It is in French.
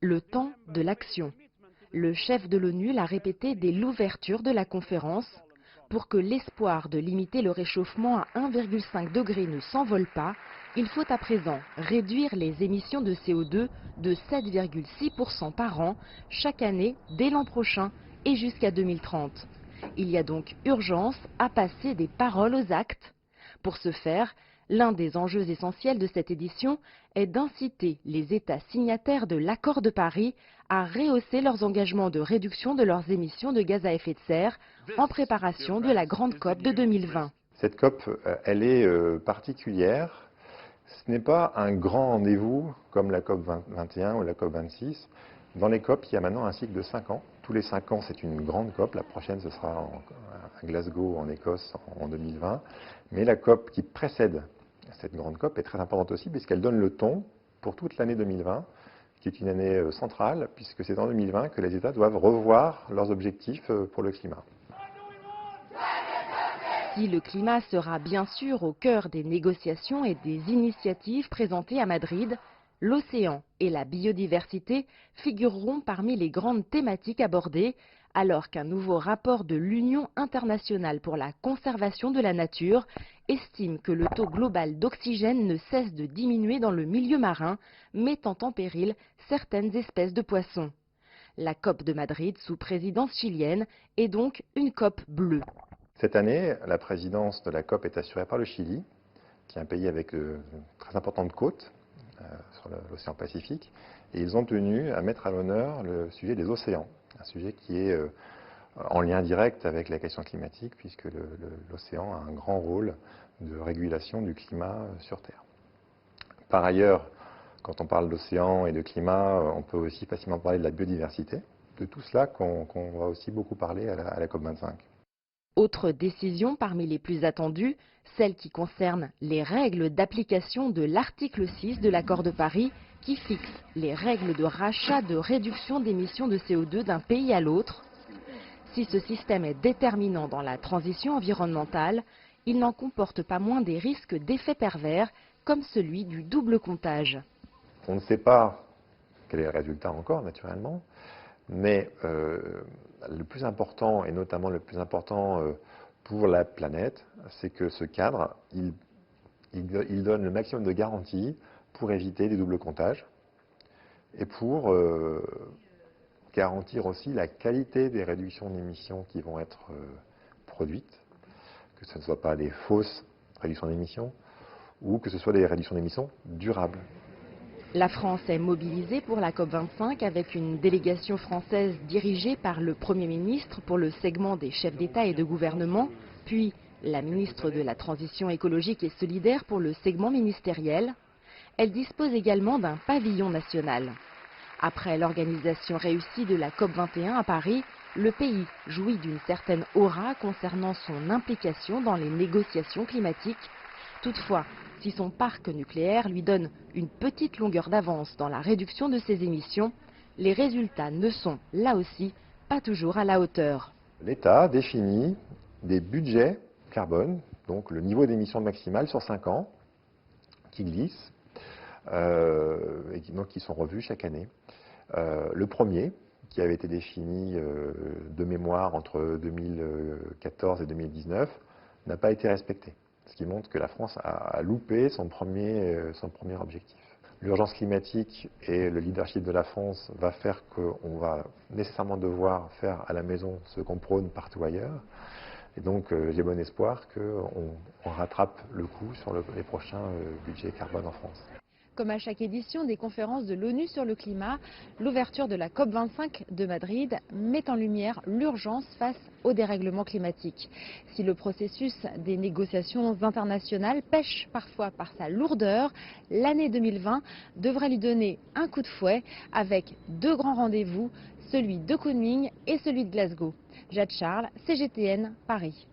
le temps de l'action. Le chef de l'ONU l'a répété dès l'ouverture de la conférence. Pour que l'espoir de limiter le réchauffement à 1,5 degré ne s'envole pas, il faut à présent réduire les émissions de CO2 de 7,6% par an chaque année dès l'an prochain et jusqu'à 2030. Il y a donc urgence à passer des paroles aux actes. Pour ce faire, l'un des enjeux essentiels de cette édition est d'inciter les États signataires de l'accord de Paris à rehausser leurs engagements de réduction de leurs émissions de gaz à effet de serre en préparation de la grande COP de 2020. Cette COP, elle est particulière. Ce n'est pas un grand rendez-vous comme la COP 21 ou la COP 26. Dans les COP, il y a maintenant un cycle de 5 ans. Tous les 5 ans, c'est une grande COP. La prochaine, ce sera à Glasgow, en Écosse, en 2020. Mais la COP qui précède cette grande COP est très importante aussi, puisqu'elle donne le ton pour toute l'année 2020, qui est une année centrale, puisque c'est en 2020 que les États doivent revoir leurs objectifs pour le climat. Si le climat sera bien sûr au cœur des négociations et des initiatives présentées à Madrid, l'océan et la biodiversité figureront parmi les grandes thématiques abordées, alors qu'un nouveau rapport de l'Union internationale pour la conservation de la nature estime que le taux global d'oxygène ne cesse de diminuer dans le milieu marin, mettant en péril certaines espèces de poissons. La COP de Madrid, sous présidence chilienne, est donc une COP bleue. Cette année, la présidence de la COP est assurée par le Chili, qui est un pays avec très importantes côtes sur l'océan Pacifique. Et ils ont tenu à mettre à l'honneur le sujet des océans, un sujet qui est en lien direct avec la question climatique, puisque l'océan a un grand rôle de régulation du climat sur Terre. Par ailleurs, quand on parle d'océan et de climat, on peut aussi facilement parler de la biodiversité, de tout cela qu'on va aussi beaucoup parler à la COP 25. Autre décision parmi les plus attendues, celle qui concerne les règles d'application de l'article 6 de l'accord de Paris qui fixe les règles de rachat de réduction d'émissions de CO2 d'un pays à l'autre. Si ce système est déterminant dans la transition environnementale, il n'en comporte pas moins des risques d'effets pervers comme celui du double comptage. On ne sait pas quel est le résultat encore, naturellement. Mais le plus important, et notamment le plus important pour la planète, c'est que ce cadre, il donne le maximum de garanties pour éviter les doubles comptages et pour garantir aussi la qualité des réductions d'émissions qui vont être produites, que ce ne soit pas des fausses réductions d'émissions ou que ce soit des réductions d'émissions durables. La France est mobilisée pour la COP25 avec une délégation française dirigée par le Premier ministre pour le segment des chefs d'État et de gouvernement, puis la ministre de la Transition écologique et solidaire pour le segment ministériel. Elle dispose également d'un pavillon national. Après l'organisation réussie de la COP21 à Paris, le pays jouit d'une certaine aura concernant son implication dans les négociations climatiques. Toutefois, si son parc nucléaire lui donne une petite longueur d'avance dans la réduction de ses émissions, les résultats ne sont, là aussi, pas toujours à la hauteur. L'État définit des budgets carbone, donc le niveau d'émission maximale sur 5 ans, qui glissent, et qui sont revus chaque année. Le premier, qui avait été défini de mémoire entre 2014 et 2019, n'a pas été respecté. Ce qui montre que la France a loupé son premier objectif. L'urgence climatique et le leadership de la France va faire qu'on va nécessairement devoir faire à la maison ce qu'on prône partout ailleurs. Et donc j'ai bon espoir qu'on rattrape le coup sur les prochains budgets carbone en France. Comme à chaque édition des conférences de l'ONU sur le climat, l'ouverture de la COP25 de Madrid met en lumière l'urgence face au dérèglement climatique. Si le processus des négociations internationales pêche parfois par sa lourdeur, l'année 2020 devrait lui donner un coup de fouet avec 2 grands rendez-vous, celui de Kunming et celui de Glasgow. Jade Charles, CGTN, Paris.